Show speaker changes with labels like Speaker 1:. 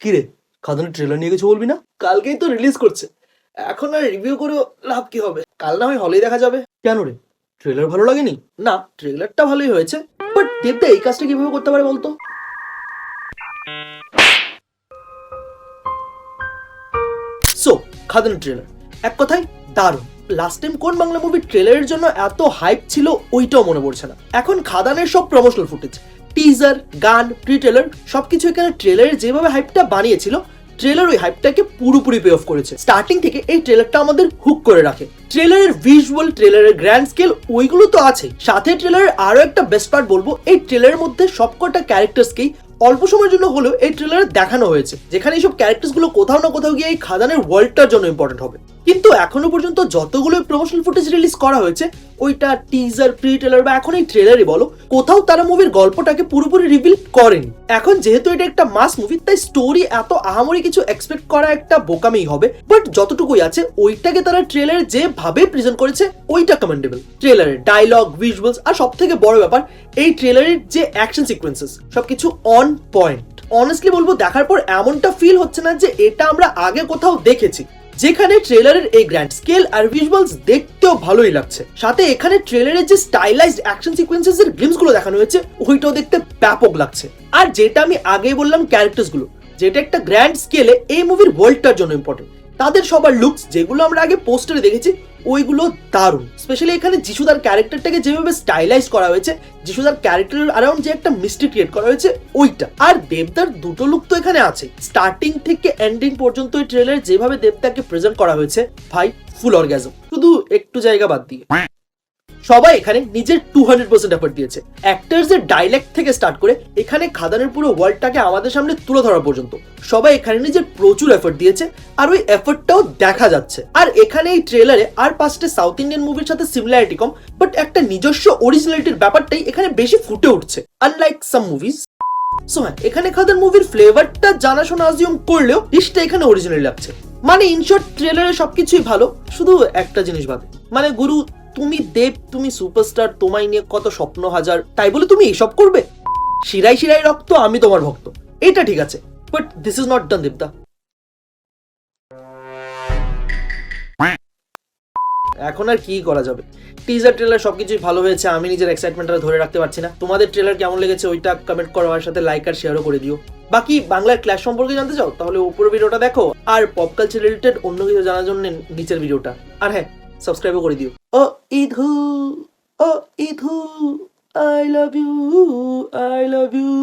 Speaker 1: কিরে, খাদানের ট্রেলার নিয়ে কিছু বলবি না? কালকেই তো রিলিজ করছে, এখন আর রিভিউ করে লাভ কি হবে? কাল না হয় হলেই দেখা যাবে। কেন রে, ট্রেলার ভালো লাগেনি? না, ট্রেলারটা ভালোই হয়েছে, বাট দেবদা এই কাজটা কিভাবে করতে পারে বলতো? সো খাদান ট্রেলার এক কথায় দারুণ। লাস্ট টাইম কোন বাংলা মুভির ট্রেলারের জন্য এত হাইপ ছিল ওইটাও মনে পড়ছে না। এখন খাদানের সব প্রমোশনাল ফুটেজ, টিজার, গান, প্রি ট্রেলার সবকিছু এখানে ট্রেলারের যেভাবে হাইপটা বানিয়েছিল, ট্রেলার ওই হাইপটাকে পুরোপুরি পে অফ করেছে। স্টার্টিং থেকে এই ট্রেলারটা আমাদের হুক করে রাখে। ট্রেলারের ভিজুয়াল, ট্রেলারের গ্র্যান্ড স্কেল ওইগুলো তো আছে, সাথে ট্রেলারের আরো একটা বেস্ট পার্ট বলবো, এই ট্রেলারের মধ্যে সবকটা ক্যারেক্টার্সকেই অল্প সময়ের জন্য হলেও এই ট্রেলারে দেখানো হয়েছে, যেখানে এইসব ক্যারেক্টার্স গুলো কোথাও না কোথাও গিয়ে এই খাদানের ওয়ার্ল্ডটার জন্য ইম্পর্টেন্ট হবে। কিন্তু এখনো পর্যন্ত যতগুলো প্রমোশনাল ফুটেজ রিলিজ করা হয়েছে, ওইটা টিজার, প্রি ট্রেলার বা এখন এই ট্রেলারই বলো, কোথাও তারা মুভির গল্পটাকে পুরোপুরি রিভিল করেনি। এখন যেহেতু এটা একটা মাস মুভি, তাই স্টোরি এত আহামরি কিছু এক্সপেক্ট করা একটা বোকামি হবে, বাট যতটুকুই আছে ওইটাকে তারা ট্রেলারে যেভাবে প্রেজেন্ট করেছে ওইটা কমেন্ডেবল। ট্রেলারের ডায়লগ, ভিজুয়ালস আর সব থেকে বড় ব্যাপার এই ট্রেলারের যে অ্যাকশন সিকোয়েন্সেস সবকিছু অন পয়েন্ট। অনেস্টলি বলবো, দেখার পর এমনটা ফিল হচ্ছে না যে এটা আমরা আগে কোথাও দেখেছি। যেখানে ট্রেলারের এই গ্র্যান্ড স্কেল আর ভিজুয়ালস দেখতেও ভালোই লাগছে, সাথে এখানে ট্রেলারের যে স্টাইলাইজড অ্যাকশন সিকোয়েন্সেস এর গ্লিমস গুলো দেখানো হয়েছে ওইটাও দেখতে ব্যাপক লাগছে। আর যেটা আমি আগেই বললাম, ক্যারেক্টার্স গুলো যেটা একটা গ্র্যান্ড স্কেলে এই মুভির ওয়ার্ল্ডটার জন্য ইম্পর্টেন্ট, তাদের সবার লুকস যেগুলো আমরা আগে পোস্টারে দেখেছি ওইগুলো দারুণ। স্পেশালি এখানে যিশুদার ক্যারেক্টারটাকে যেভাবে স্টাইলাইজ করা হয়েছে, যিশুদার ক্যারেক্টারের অ্যারাউন্ড যে একটা মিস্ট্রি ক্রিয়েট করা হয়েছে ওইটা। আর দেবদার দুটো লুক তো এখানে আছে, স্টার্টিং থেকে এন্ডিং পর্যন্ত এই ট্রেলারে যেভাবে দেবদাকে প্রেজেন্ট করা হয়েছে, ভাই ফুল অর্গাজম, শুধু একটু জায়গা বাদ দিয়ে। সবাই এখানে নিজের 200% এফর্ট দিয়েছে। অ্যাক্টরসের ডায়লগ থেকে স্টার্ট করে এখানে খাদানের পুরো ওয়ার্ল্ডটাকে আমাদের সামনে তুলে ধরা পর্যন্ত সবাই এখানে নিজের প্রচুর এফর্ট দিয়েছে, আর ওই এফর্টটাও দেখা যাচ্ছে। আর এখানে এই ট্রেলারে আর 5টে সাউথ ইন্ডিয়ান মুভির সাথে সিমিলারিটি কম, বাট একটা নিজস্ব অরিজিনালিটির ব্যাপারটাই এখানে বেশি ফুটে উঠছে, আনলাইক সাম মুভিজ। সো হ্যাঁ, এখানে খাদার মুভির ফ্লেভারটা জানাশোনা আজিউম করলেও ডিশটা এখানে অরিজিনাল লাগছে। মানে ইন শর্ট, ট্রেলারে সবকিছুই ভালো, শুধু একটা জিনিস বাদে। মানে গুরু, তুমি দেব, তুমি সুপারস্টার, তোমায় নিয়ে কত স্বপ্ন হাজার, তাই বলে তুমি এইসব করবে? শিরাই শিরাই রক্ত, আমি তোমার ভক্ত, এটা ঠিক আছে, but this is not done দেবদা। এখন আর কি করা যাবে, টিজার ট্রেলার সবকিছুই ভালো হয়েছে, আমি নিজের এক্সাইটমেন্টটা ধরে রাখতে পারছি না। তোমাদের ট্রেলার কেমন লেগেছে ওইটা কমেন্ট করো, আর সাথে লাইক আর শেয়ারও করে দিও। বাকি বাংলার ক্লাস সম্পর্কে জানতে চাও তাহলে উপরের ভিডিওটা দেখো, আর পপ কালচার রিলেটেড অন্য কিছু জানার জন্য নিচের ভিডিওটা। আর হ্যাঁ, সাবস্ক্রাইবও করে দিও। ও ইধু, ও ইধু, I love you, I love you.